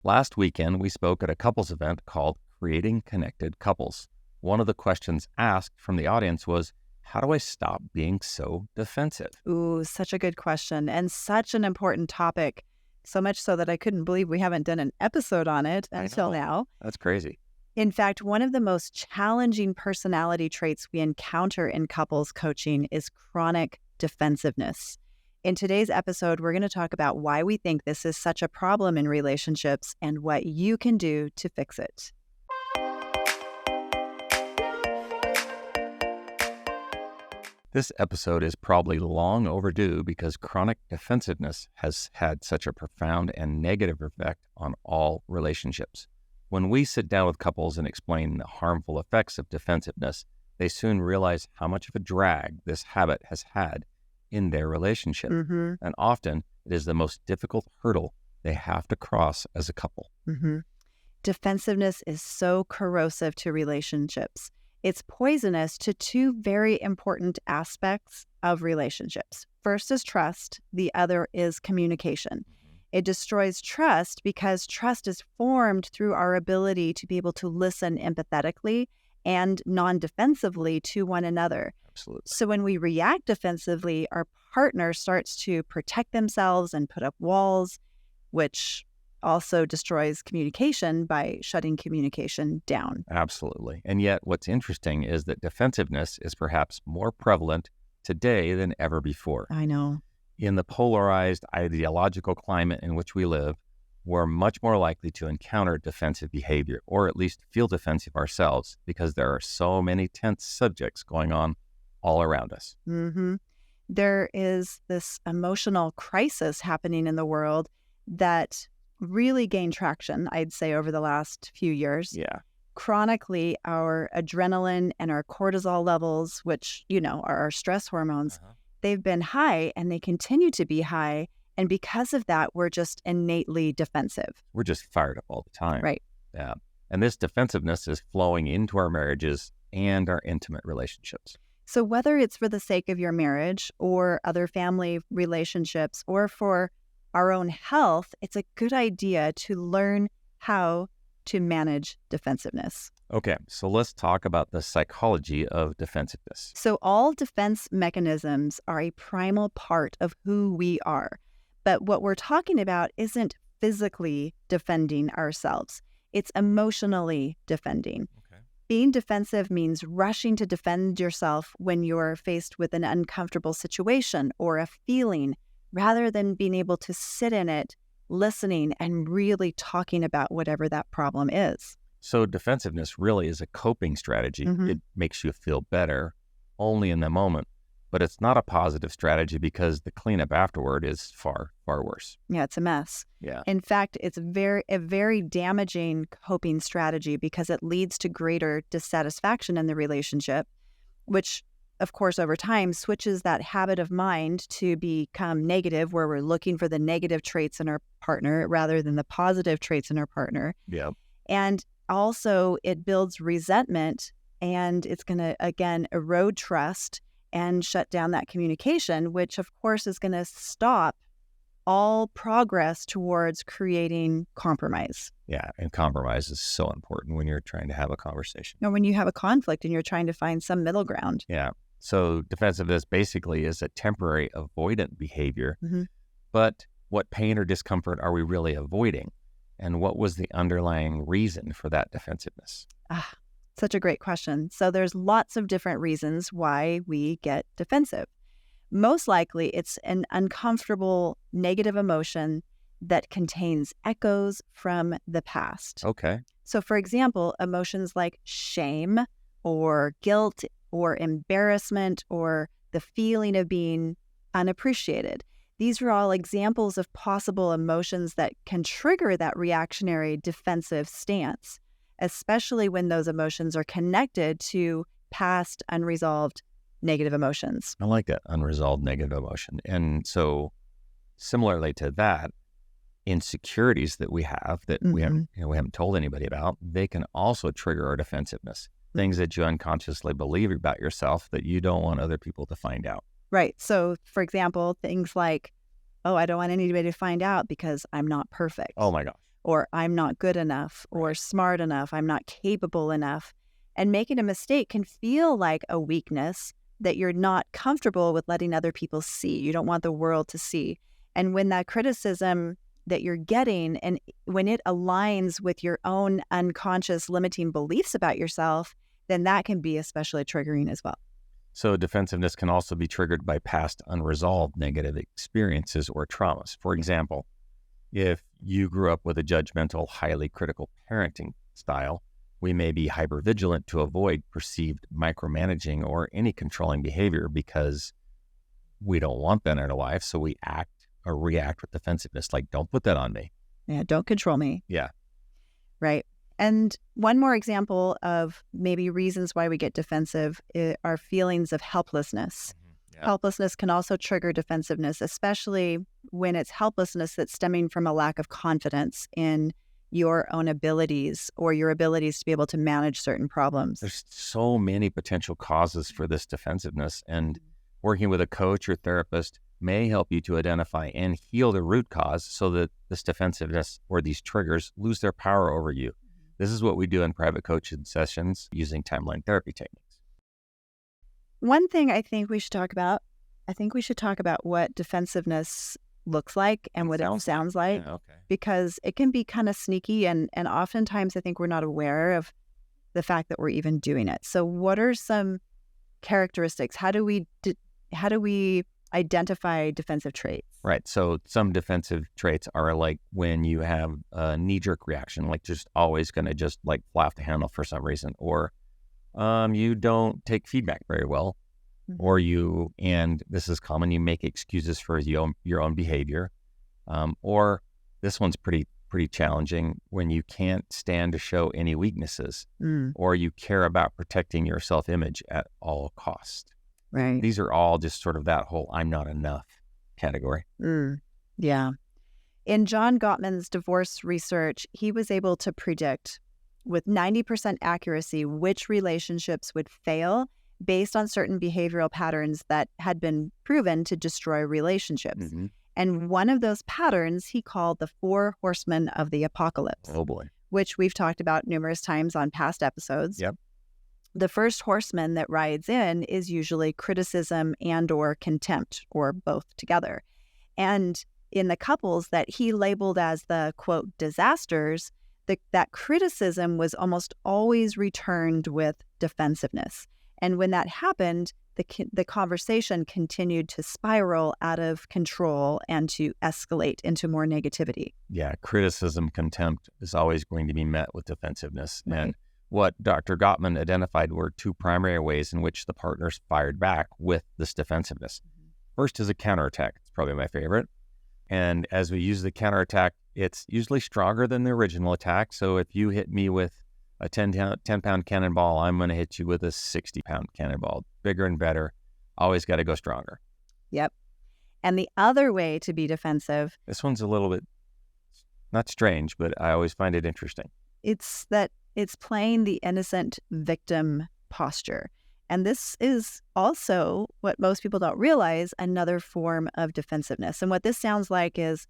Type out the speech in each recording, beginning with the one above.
Last weekend, we spoke at a couples event called Creating Connected Couples. One of the questions asked from the audience was, how do I stop being so defensive? Ooh, such a good question and such an important topic. So much so that I couldn't believe we haven't done an episode on it until now. That's crazy. In fact, one of the most challenging personality traits we encounter in couples coaching is chronic defensiveness. In today's episode, we're going to talk about why we think this is such a problem in relationships and what you can do to fix it. This episode is probably long overdue because chronic defensiveness has had such a profound and negative effect on all relationships. When we sit down with couples and explain the harmful effects of defensiveness, they soon realize how much of a drag this habit has had in their relationship. And often, it is the most difficult hurdle they have to cross as a couple. Defensiveness is so corrosive to relationships. It's poisonous to two very important aspects of relationships. First is trust. The other is communication. It destroys trust because trust is formed through our ability to be able to listen empathetically and non-defensively to one another. Absolutely. So when we react defensively, our partner starts to protect themselves and put up walls, which also destroys communication by shutting communication down. Absolutely. And yet what's interesting is that defensiveness is perhaps more prevalent today than ever before. I know. In the polarized ideological climate in which we live, we're much more likely to encounter defensive behavior, or at least feel defensive ourselves, because there are so many tense subjects going on all around us. There is this emotional crisis happening in the world that really gained traction, I'd say, over the last few years. Yeah. Chronically, our adrenaline and our cortisol levels, which, are our stress hormones, they've been high and they continue to be high. And because of that, we're just innately defensive. We're just fired up all the time. Right. Yeah. And this defensiveness is flowing into our marriages and our intimate relationships. So whether it's for the sake of your marriage or other family relationships or for our own health, it's a good idea to learn how to manage defensiveness. Okay, so let's talk about the psychology of defensiveness. So all defense mechanisms are a primal part of who we are. But what we're talking about isn't physically defending ourselves. It's emotionally defending. Okay. Being defensive means rushing to defend yourself when you're faced with an uncomfortable situation or a feeling, rather than being able to sit in it, listening, and really talking about whatever that problem is. So defensiveness really is a coping strategy. It makes you feel better only in the moment, but it's not a positive strategy because the cleanup afterward is far, far worse. Yeah, it's a mess. Yeah. In fact, it's a very damaging coping strategy because it leads to greater dissatisfaction in the relationship, which of course, over time, switches that habit of mind to become negative, where we're looking for the negative traits in our partner rather than the positive traits in our partner. Yeah. And also, it builds resentment, and it's going to, again, erode trust and shut down that communication, which, of course, is going to stop all progress towards creating compromise. Yeah, and compromise is so important when you're trying to have a conversation. Or when you have a conflict and you're trying to find some middle ground. Yeah. So defensiveness basically is a temporary avoidant behavior. But what pain or discomfort are we really avoiding? And what was the underlying reason for that defensiveness? Such a great question. So there's lots of different reasons why we get defensive. Most likely, it's an uncomfortable negative emotion that contains echoes from the past. Okay. So for example, emotions like shame or guilt or embarrassment or the feeling of being unappreciated. These are all examples of possible emotions that can trigger that reactionary defensive stance, especially when those emotions are connected to past unresolved negative emotions. I like that, unresolved negative emotion. And so similarly to that, insecurities that we have that we haven't told anybody about, they can also trigger our defensiveness. Things that you unconsciously believe about yourself that you don't want other people to find out. Right. So, for example, things like, oh, I don't want anybody to find out because I'm not perfect. Oh my gosh. or I'm not good enough, or smart enough, I'm not capable enough. And making a mistake can feel like a weakness that you're not comfortable with letting other people see. You don't want the world to see. And when that criticism that you're getting, and when it aligns with your own unconscious limiting beliefs about yourself, then that can be especially triggering as well. So defensiveness can also be triggered by past unresolved negative experiences or traumas. For example, if you grew up with a judgmental, highly critical parenting style, we may be hypervigilant to avoid perceived micromanaging or any controlling behavior because we don't want that in our life. So we act or react with defensiveness, like, don't put that on me. Yeah, don't control me. Yeah. Right. And one more example of maybe reasons why we get defensive are feelings of helplessness. Yeah. Helplessness can also trigger defensiveness, especially when it's helplessness that's stemming from a lack of confidence in your own abilities or your abilities to be able to manage certain problems. There's so many potential causes for this defensiveness, and working with a coach or therapist may help you to identify and heal the root cause so that this defensiveness or these triggers lose their power over you. This is what we do in private coaching sessions using timeline therapy techniques. One thing I think we should talk about, what defensiveness looks like and what it sounds like, because it can be kind of sneaky, and oftentimes I think we're not aware of the fact that we're even doing it. So what are some characteristics? How do we identify defensive traits? Right. So some defensive traits are like when you have a knee-jerk reaction, like just always going to just like fly off the handle for some reason, or you don't take feedback very well, or and this is common, you make excuses for your own behavior, or this one's pretty challenging, when you can't stand to show any weaknesses, or you care about protecting your self-image at all costs. Right. These are all just sort of that whole I'm not enough category. Yeah. In John Gottman's divorce research, he was able to predict with 90% accuracy which relationships would fail based on certain behavioral patterns that had been proven to destroy relationships. And one of those patterns he called the 4 horsemen of the apocalypse. Oh boy. Which we've talked about numerous times on past episodes. Yep. The first horseman that rides in is usually criticism and or contempt, or both together. And in the couples that he labeled as the, quote, disasters, that criticism was almost always returned with defensiveness. And when that happened, the conversation continued to spiral out of control and to escalate into more negativity. Yeah, criticism, contempt is always going to be met with defensiveness. Right. And what Dr. Gottman identified were 2 primary ways in which the partners fired back with this defensiveness. First is a counterattack. It's probably my favorite. And as we use the counterattack, it's usually stronger than the original attack. So if you hit me with a 10-pound cannonball, I'm going to hit you with a 60-pound cannonball. Bigger and better. Always got to go stronger. Yep. And the other way to be defensive... This one's a little bit, not strange, but I always find it interesting. It's playing the innocent victim posture. And this is also what most people don't realize, another form of defensiveness. And what this sounds like is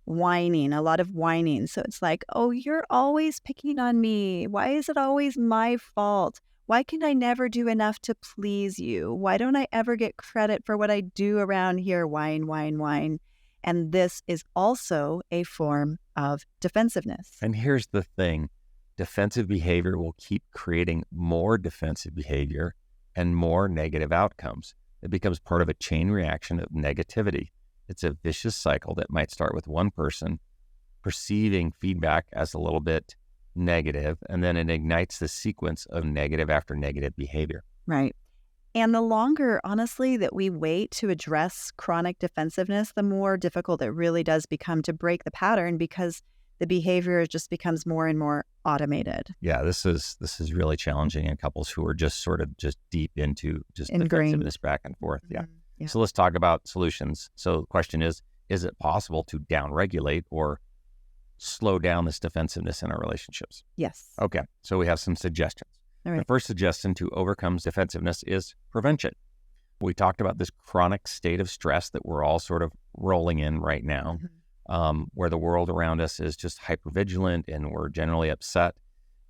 whining, a lot of whining. So it's like, oh, you're always picking on me. Why is it always my fault? Why can I never do enough to please you? Why don't I ever get credit for what I do around here? Whine, whine, whine. And this is also a form of defensiveness. And here's the thing. Defensive behavior will keep creating more defensive behavior and more negative outcomes. It becomes part of a chain reaction of negativity. It's a vicious cycle that might start with one person perceiving feedback as a little bit negative, and then it ignites the sequence of negative after negative behavior. Right. And the longer, honestly, that we wait to address chronic defensiveness, the more difficult it really does become to break the pattern, because the behavior just becomes more and more automated. Yeah, this is really challenging in couples who are just sort of just deep into just ingrained defensiveness back and forth. Yeah. So let's talk about solutions. So the question is it possible to downregulate or slow down this defensiveness in our relationships? Yes. Okay, so we have some suggestions. All right. The first suggestion to overcome defensiveness is prevention. We talked about this chronic state of stress that we're all sort of rolling in right now. where the world around us is just hypervigilant and we're generally upset.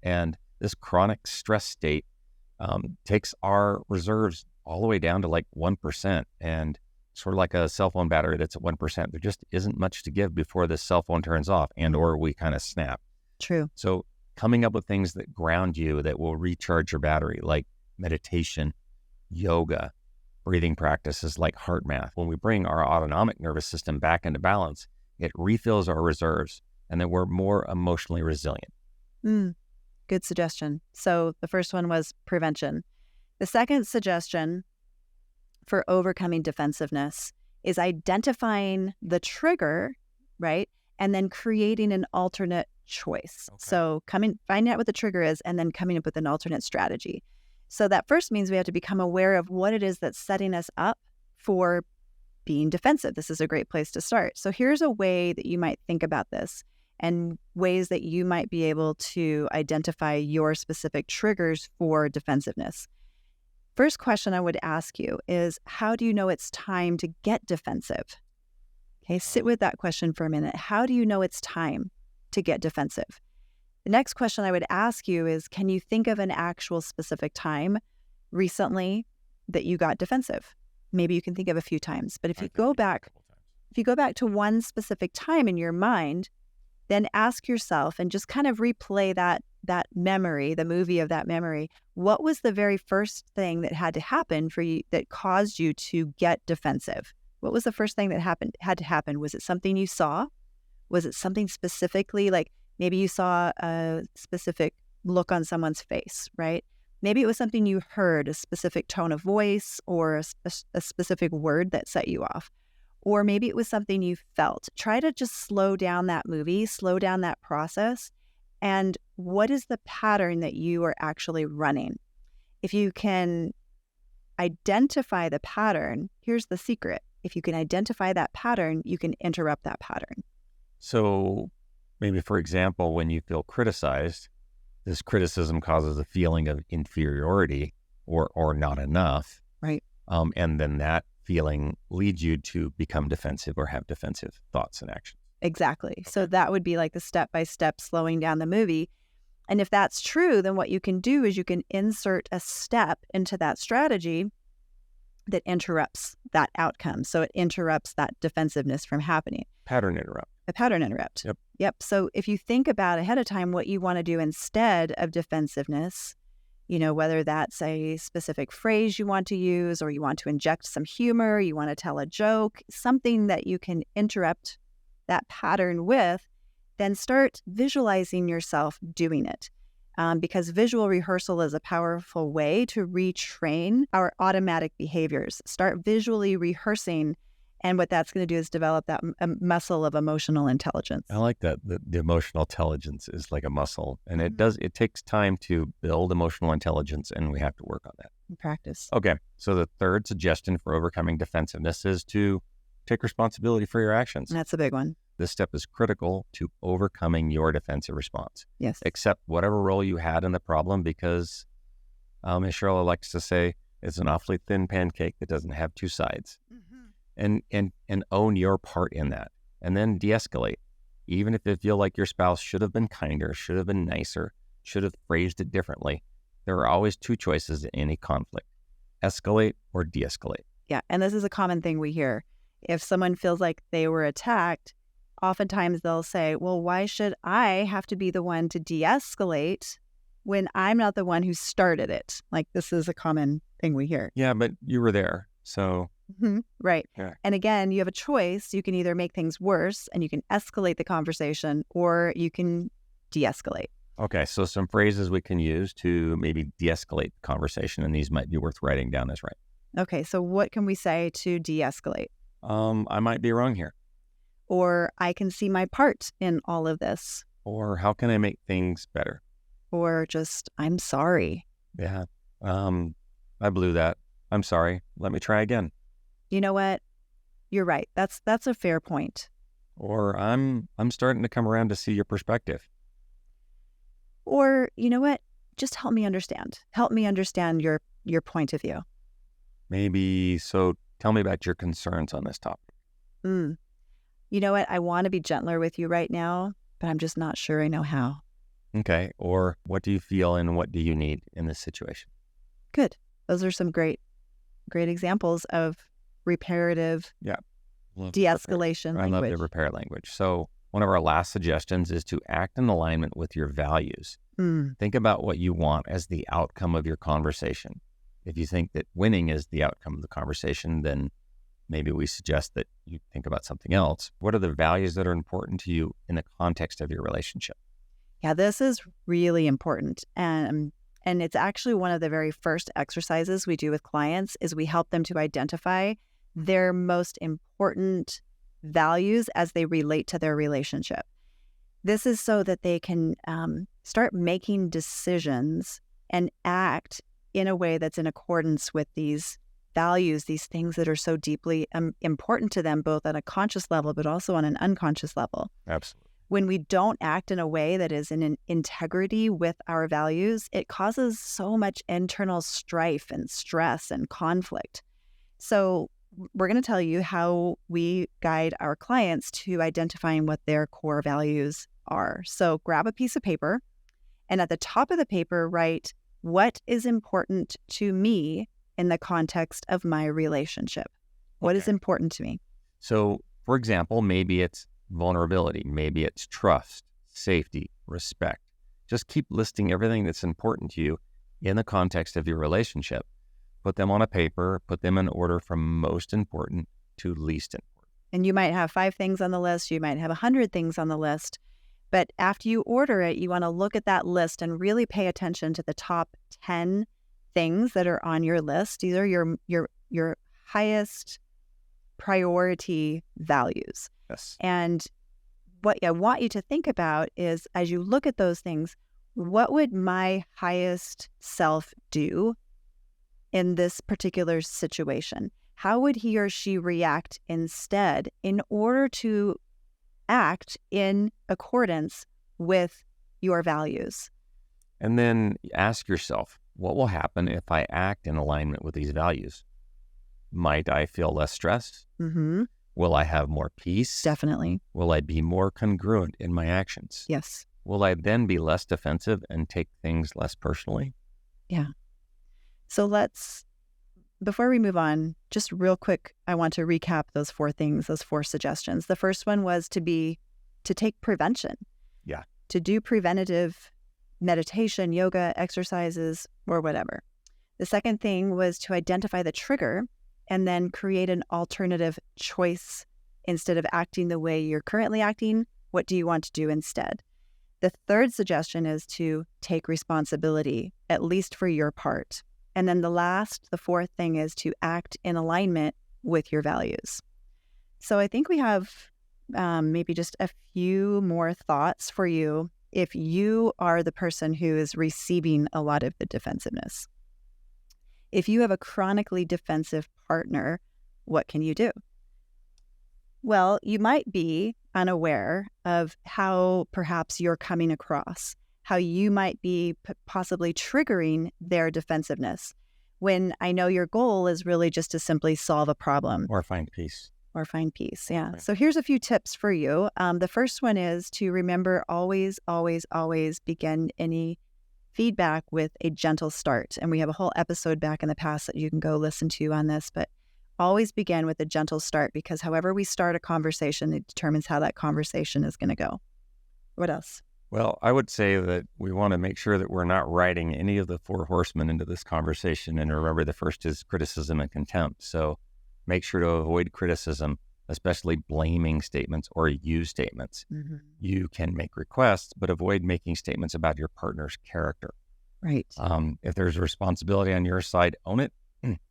And this chronic stress state takes our reserves all the way down to like 1%, and sort of like a cell phone battery that's at 1%. There just isn't much to give before the cell phone turns off and or we kind of snap. True. So coming up with things that ground you, that will recharge your battery, like meditation, yoga, breathing practices like heart math. When we bring our autonomic nervous system back into balance, it refills our reserves, and then we're more emotionally resilient. Good suggestion. So the first one was prevention. The second suggestion for overcoming defensiveness is identifying the trigger, right? And then creating an alternate choice. Okay. So finding out what the trigger is and then coming up with an alternate strategy. So that first means we have to become aware of what it is that's setting us up for being defensive. This is a great place to start. So here's a way that you might think about this and ways that you might be able to identify your specific triggers for defensiveness. First question I would ask you is, how do you know it's time to get defensive? Okay, sit with that question for a minute. How do you know it's time to get defensive? The next question I would ask you is, can you think of an actual specific time recently that you got defensive? Maybe you can think of a few times, but if you go back to one specific time in your mind, then ask yourself and just kind of replay that memory, the movie of that memory. What was the very first thing that had to happen for you that caused you to get defensive? What was the first thing that had to happen? Was it something you saw? Was it something specifically, like maybe you saw a specific look on someone's face, right? Maybe it was something you heard, a specific tone of voice or a specific word that set you off. Or maybe it was something you felt. Try to just slow down that movie, slow down that process. And what is the pattern that you are actually running? If you can identify the pattern, here's the secret. If you can identify that pattern, you can interrupt that pattern. So maybe, for example, when you feel criticized, this criticism causes a feeling of inferiority or not enough. Right. And then that feeling leads you to become defensive or have defensive thoughts and actions. Exactly. So that would be like the step-by-step slowing down the movie. And if that's true, then what you can do is you can insert a step into that strategy that interrupts that outcome. So it interrupts that defensiveness from happening. Pattern interrupt. A pattern interrupt. Yep. So if you think about ahead of time what you want to do instead of defensiveness, whether that's a specific phrase you want to use, or you want to inject some humor, you want to tell a joke, something that you can interrupt that pattern with, then start visualizing yourself doing it. Because visual rehearsal is a powerful way to retrain our automatic behaviors. Start visually rehearsing, and what that's going to do is develop that muscle of emotional intelligence. I like that. The emotional intelligence is like a muscle, and it takes time to build emotional intelligence, and we have to work on that. Practice. Okay, so the third suggestion for overcoming defensiveness is to take responsibility for your actions. That's a big one. This step is critical to overcoming your defensive response. Yes. Accept whatever role you had in the problem, because, as Sharla likes to say, it's an awfully thin pancake that doesn't have two sides. And own your part in that. And then de-escalate. Even if you feel like your spouse should have been kinder, should have been nicer, should have phrased it differently, there are always two choices in any conflict: escalate or de-escalate. Yeah, and this is a common thing we hear. If someone feels like they were attacked, oftentimes they'll say, well, why should I have to be the one to de-escalate when I'm not the one who started it? Like, this is a common thing we hear. Yeah, but you were there, so... Right. Yeah. And again, you have a choice. You can either make things worse and you can escalate the conversation, or you can de-escalate. Okay, so some phrases we can use to maybe de-escalate the conversation, and these might be worth writing down as right. Okay, so what can we say to de-escalate? I might be wrong here. Or I can see my part in all of this. Or how can I make things better? Or just, I'm sorry. Yeah, I blew that. I'm sorry. Let me try again. You know what? You're right. That's a fair point. Or I'm starting to come around to see your perspective. Or, you know what? Just help me understand. Help me understand your point of view. Maybe, so tell me about your concerns on this topic. you know what, I want to be gentler with you right now, but I'm just not sure I know how. Okay. Or what do you feel and what do you need in this situation? Good. Those are some great examples of reparative Yeah. de-escalation I love language. the repair language. So one of our last suggestions is to act in alignment with your values. Think about what you want as the outcome of your conversation. If you think that winning is the outcome of the conversation, then maybe we suggest that you think about something else. What are the values that are important to you in the context of your relationship? Yeah, this is really important. And it's actually one of the very first exercises we do with clients is we help them to identify their most important values as they relate to their relationship. This is so that they can start making decisions and act in a way that's in accordance with these values, these things that are so deeply important to them, both on a conscious level, but also on an unconscious level. Absolutely. When we don't act in a way that is in an integrity with our values, it causes so much internal strife and stress and conflict. So we're going to tell you how we guide our clients to identifying what their core values are. So grab a piece of paper and at the top of the paper, write what is important to me in the context of my relationship. What is important to me? So, for example, maybe it's vulnerability, maybe it's trust, safety, respect. Just keep listing everything that's important to you in the context of your relationship. Put them on a paper, put them in order from most important to least important. And you might have 5 things on the list, you might have 100 things on the list, but after you order it, you want to look at that list and really pay attention to the top 10 things that are on your list. These are your highest priority values. Yes. And what I want you to think about is, as you look at those things, what would my highest self do in this particular situation? How would he or she react instead in order to act in accordance with your values? And then ask yourself, what will happen if I act in alignment with these values? Might I feel less stressed? Mm-hmm. Will I have more peace? Definitely. Will I be more congruent in my actions? Yes. Will I then be less defensive and take things less personally? Yeah. So before we move on, just real quick, I want to recap those 4 things, those 4 suggestions. The first one was to take prevention. Yeah. To do preventative meditation, yoga, exercises, or whatever. The second thing was to identify the trigger and then create an alternative choice. Instead of acting the way you're currently acting, what do you want to do instead? The third suggestion is to take responsibility, at least for your part. And then the fourth thing is to act in alignment with your values. So I think we have maybe just a few more thoughts for you if you are the person who is receiving a lot of the defensiveness. If you have a chronically defensive partner, what can you do? Well, you might be unaware of how perhaps you're coming across, how you might be possibly triggering their defensiveness, when I know your goal is really just to simply solve a problem. Or find peace. Yeah. Right. So here's a few tips for you. The first one is to remember always, always, always begin any feedback with a gentle start. And we have a whole episode back in the past that you can go listen to on this, but always begin with a gentle start, because however we start a conversation, it determines how that conversation is going to go. What else? Well, I would say that we want to make sure that we're not writing any of the 4 horsemen into this conversation. And remember, the first is criticism and contempt. So make sure to avoid criticism, especially blaming statements or you statements. Mm-hmm. You can make requests, but avoid making statements about your partner's character. Right. If there's a responsibility on your side, own it,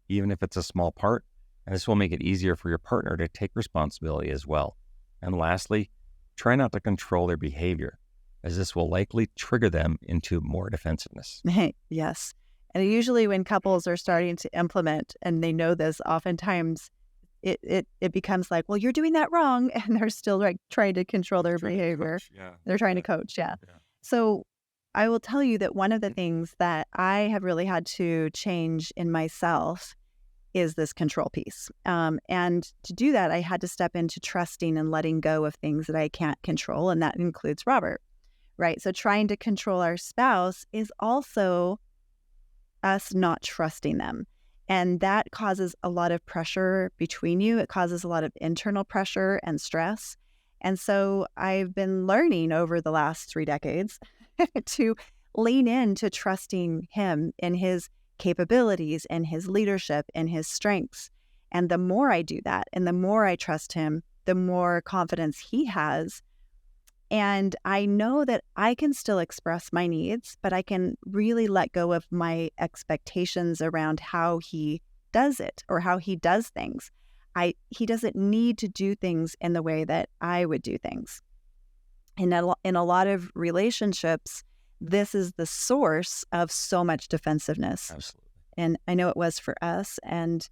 even if it's a small part. And this will make it easier for your partner to take responsibility as well. And lastly, try not to control their behavior, as this will likely trigger them into more defensiveness. Yes. And usually when couples are starting to implement, and they know this, oftentimes it becomes like, well, you're doing that wrong. And they're still like trying to control their behavior. They're trying to coach. Yeah. So I will tell you that one of the things that I have really had to change in myself is this control piece. And to do that, I had to step into trusting and letting go of things that I can't control. And that includes Robert, right? So trying to control our spouse is also us not trusting them. And that causes a lot of pressure between you. It causes a lot of internal pressure and stress. And so I've been learning over the last 3 decades to lean into trusting him in his capabilities and his leadership and his strengths. And the more I do that and the more I trust him, the more confidence he has. And I know that I can still express my needs, but I can really let go of my expectations around how he does it or how he does things. He doesn't need to do things in the way that I would do things. And in a lot of relationships, this is the source of so much defensiveness. Absolutely. And I know it was for us. And,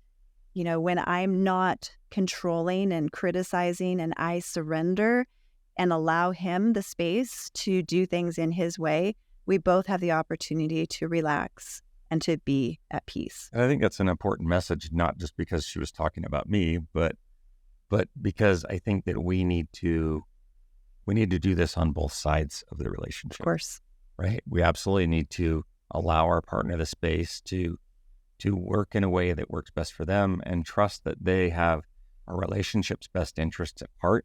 when I'm not controlling and criticizing and I surrender and allow him the space to do things in his way, we both have the opportunity to relax and to be at peace. And I think that's an important message, not just because she was talking about me, but because I think that we need to do this on both sides of the relationship. Of course. Right? We absolutely need to allow our partner the space to work in a way that works best for them and trust that they have our relationship's best interests at heart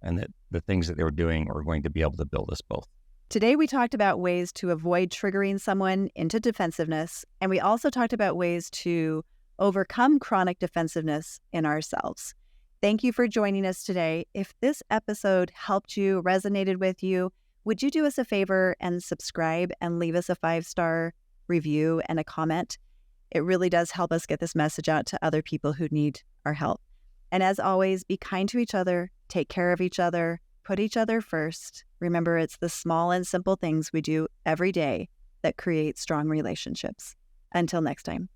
and that the things that they're doing are going to be able to build us both. Today, we talked about ways to avoid triggering someone into defensiveness, and we also talked about ways to overcome chronic defensiveness in ourselves. Thank you for joining us today. If this episode helped you, resonated with you, would you do us a favor and subscribe and leave us a 5-star review and a comment? It really does help us get this message out to other people who need our help. And as always, be kind to each other, take care of each other, put each other first. Remember, it's the small and simple things we do every day that create strong relationships. Until next time.